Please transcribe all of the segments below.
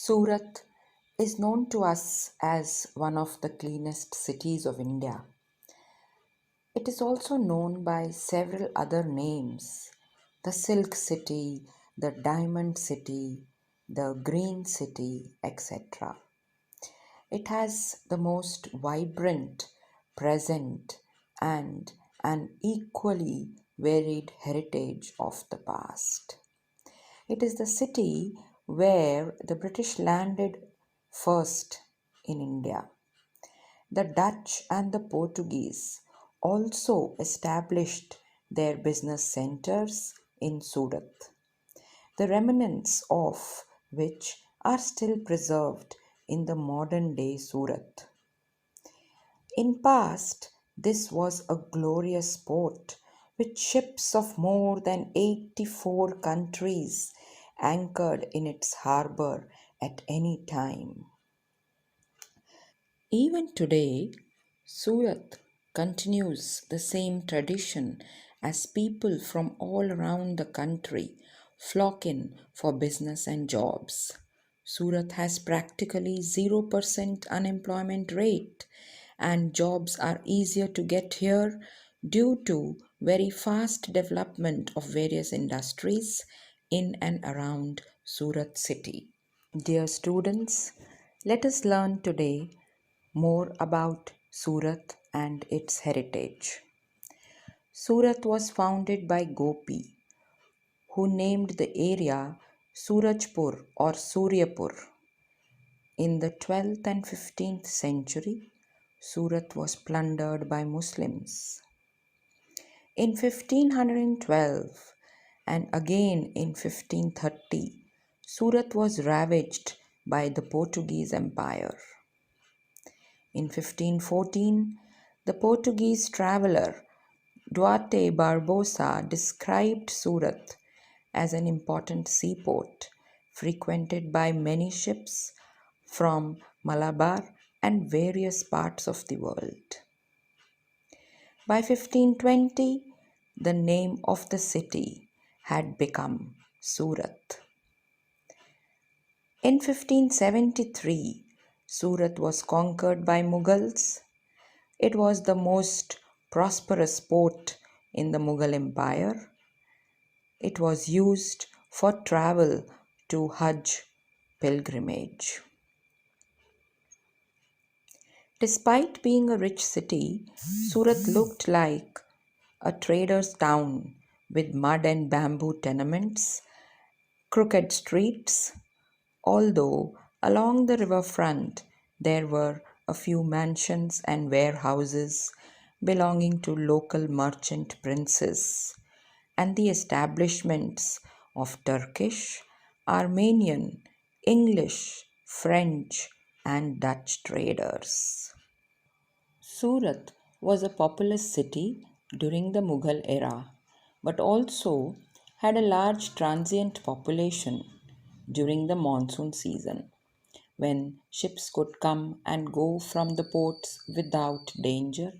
Surat is known to us as one of the cleanest cities of India. It is also known by several other names: the Silk City, the Diamond City, the Green City, etc. It has the most vibrant, present, and an equally varied heritage of the past. It is the city where the British landed first in India. The Dutch and the Portuguese also established their business centers in Surat, the remnants of which are still preserved in the modern day Surat. In past, this was a glorious port with ships of more than 84 countries anchored in its harbor at any time. Even today, Surat continues the same tradition as people from all around the country flock in for business and jobs. Surat has practically 0% unemployment rate, and jobs are easier to get here due to very fast development of various industries in and around Surat city. Dear students, let us learn today more about Surat and its heritage. Surat was founded by Gopi, who named the area Surajpur or Suryapur. In the 12th and 15th century, Surat was plundered by Muslims. In 1512 and again in 1530, Surat was ravaged by the Portuguese Empire. In 1514, the Portuguese traveller Duarte Barbosa described Surat as an important seaport frequented by many ships from Malabar and various parts of the world. By 1520, the name of the city had become Surat. In 1573, Surat was conquered by Mughals. It was the most prosperous port in the Mughal Empire. It was used for travel to Hajj pilgrimage. Despite being a rich city, Surat looked like a trader's town with mud and bamboo tenements, crooked streets, although along the riverfront there were a few mansions and warehouses belonging to local merchant princes, and the establishments of Turkish, Armenian, English, French, and Dutch traders. Surat was a populous city during the Mughal era, but also had a large transient population during the monsoon season, when ships could come and go from the ports without danger.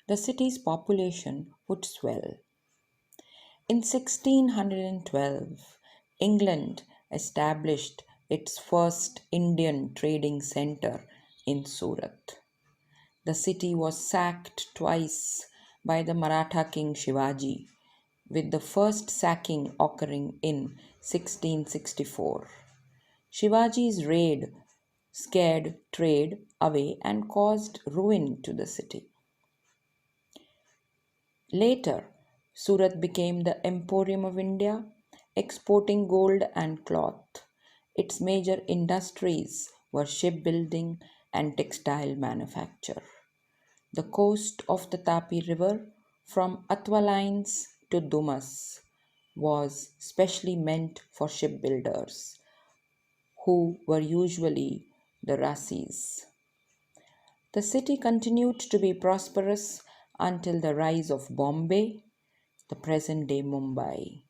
The city's population would swell. In 1612, England established its first Indian trading center in Surat. The city was sacked twice by the Maratha king Shivaji, with the first sacking occurring in 1664. Shivaji's raid scared trade away and caused ruin to the city. Later, Surat became the emporium of India, exporting gold and cloth. Its major industries were shipbuilding and textile manufacture. The coast of the Tapi River, from Atwalines to Dumas, was specially meant for shipbuilders, who were usually the Rasis. The city continued to be prosperous until the rise of Bombay, the present day Mumbai.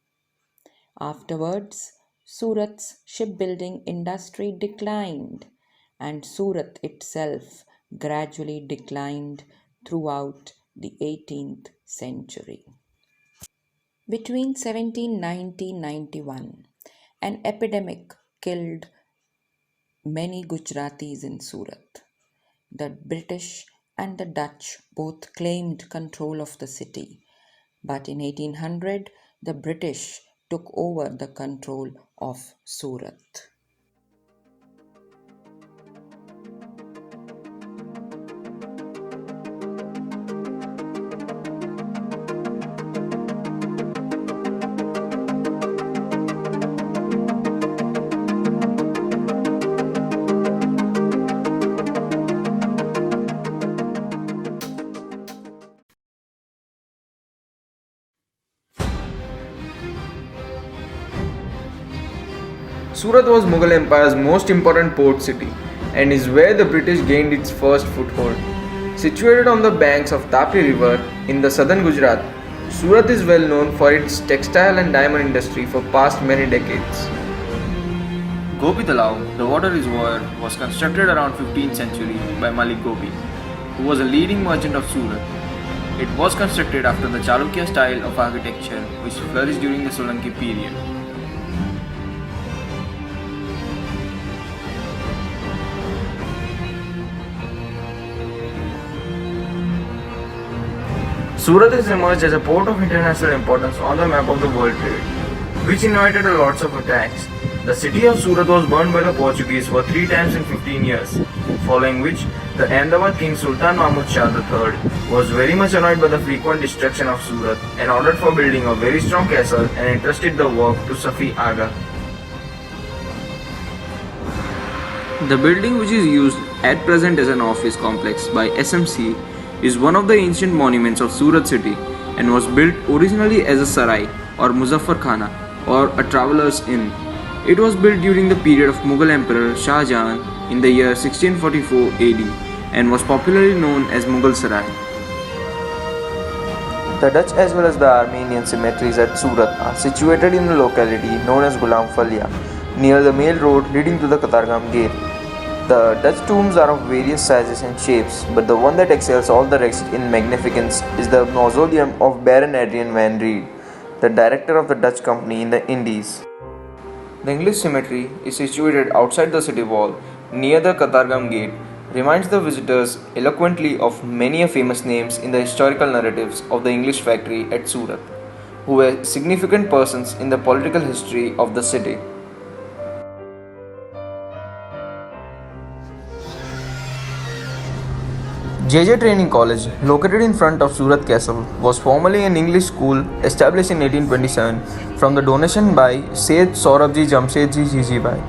Afterwards, Surat's shipbuilding industry declined, and Surat itself gradually declined throughout the 18th century. Between 1790 91, an epidemic killed many Gujaratis in Surat. The British and the Dutch both claimed control of the city, but in 1800 the British took over the control of Surat. Surat was Mughal Empire's most important port city and is where the British gained its first foothold. Situated on the banks of Tapi River in the southern Gujarat, Surat is well known for its textile and diamond industry for past many decades. Gopi Talao, the water reservoir, was constructed around 15th century by Malik Gopi, who was a leading merchant of Surat. It was constructed after the Chalukya style of architecture which flourished during the Solanki period. Surat has emerged as a port of international importance on the map of the world trade, which invited a lots of attacks. The city of Surat was burned by the Portuguese for 3 times in 15 years, following which the Ahmedabad King Sultan Mahmud Shah III was very much annoyed by the frequent destruction of Surat and ordered for building a very strong castle and entrusted the work to Safi Aga. The building, which is used at present as an office complex by SMC, is one of the ancient monuments of Surat city and was built originally as a sarai or Muzaffar Khana or a traveller's inn. It was built during the period of Mughal Emperor Shah Jahan in the year 1644 AD and was popularly known as Mughal Sarai. The Dutch as well as the Armenian cemeteries at Surat are situated in the locality known as Gulam Falia, near the mail road leading to the Katargam Gate. The Dutch tombs are of various sizes and shapes, but the one that excels all the rest in magnificence is the mausoleum of Baron Adrian van Reed, the director of the Dutch company in the Indies. The English cemetery is situated outside the city wall, near the Katargam Gate, reminds the visitors eloquently of many famous names in the historical narratives of the English factory at Surat, who were significant persons in the political history of the city. JJ Training College, located in front of Surat Castle, was formerly an English school established in 1827 from the donation by Seth Saurabji Jamshedji Jijibai.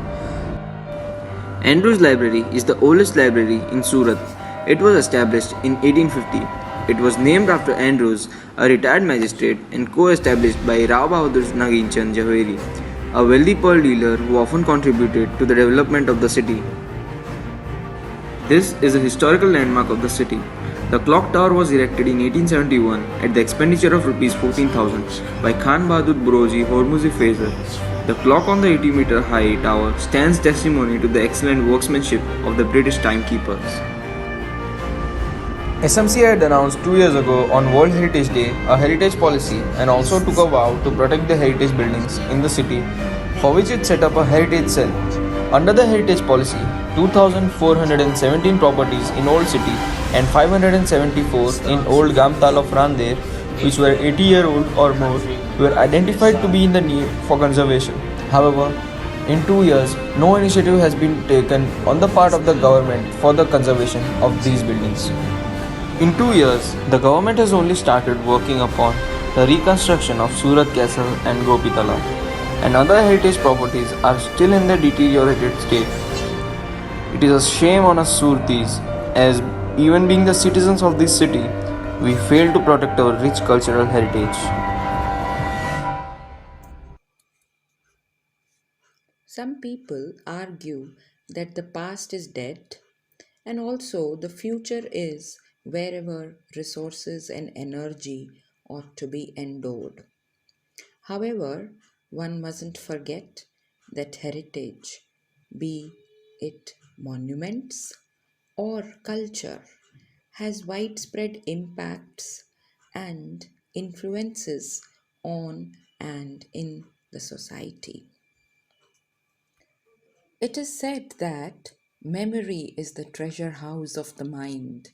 Andrews Library is the oldest library in Surat. It was established in 1850. It was named after Andrews, a retired magistrate, and co-established by Rao Bahadur Naginchand Javeri, a wealthy pearl dealer who often contributed to the development of the city. This is a historical landmark of the city. The clock tower was erected in 1871 at the expenditure of Rs 14,000 by Khan Bahadur Broji Hormuzi Faizer. The clock on the 80-meter high tower stands testimony to the excellent workmanship of the British timekeepers. SMC had announced 2 years ago on World Heritage Day a heritage policy and also took a vow to protect the heritage buildings in the city, for which it set up a heritage cell. Under the heritage policy, 2,417 properties in Old City and 574 in Old Gamtal of Randir, which were 80-year-old or more, were identified to be in the need for conservation. However, in 2 years, no initiative has been taken on the part of the government for the conservation of these buildings. In 2 years, the government has only started working upon the reconstruction of Surat Castle and Gopi Talab, and other heritage properties are still in the deteriorated state. It is a shame on us Surtis, as even being the citizens of this city, we fail to protect our rich cultural heritage. Some people argue that the past is dead and also the future is wherever resources and energy ought to be endowed. However, one mustn't forget that heritage, be it monuments or culture, has widespread impacts and influences on and in the society. It is said that memory is the treasure house of the mind,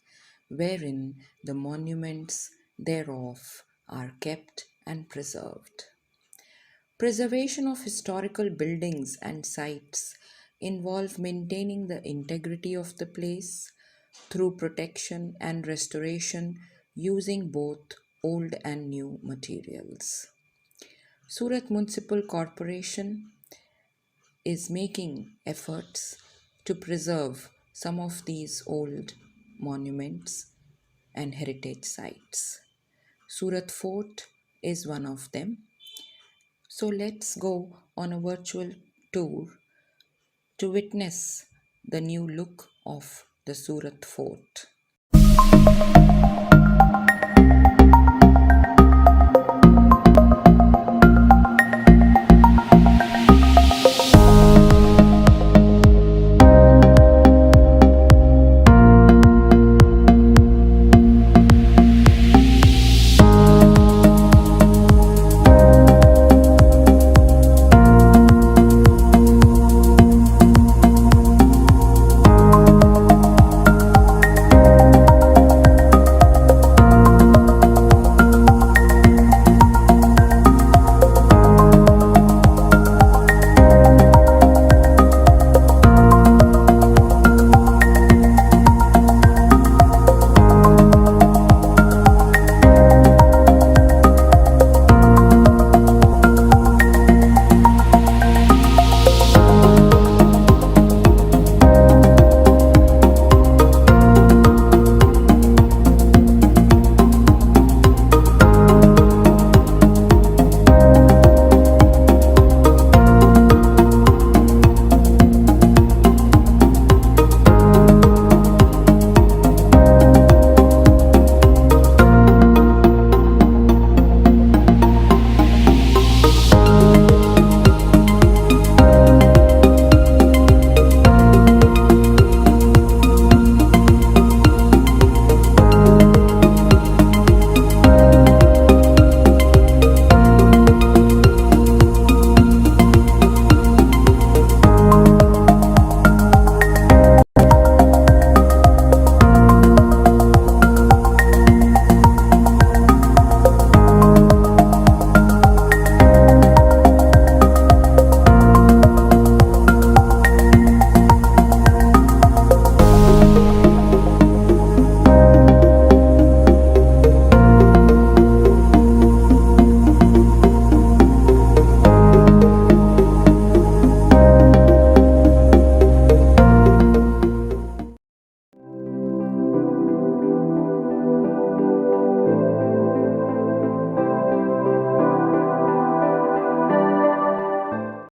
wherein the monuments thereof are kept and preserved. Preservation of historical buildings and sites involve maintaining the integrity of the place through protection and restoration using both old and new materials. Surat Municipal Corporation is making efforts to preserve some of these old monuments and heritage sites. Surat Fort is one of them. So let's go on a virtual tour to witness the new look of the Surat Fort.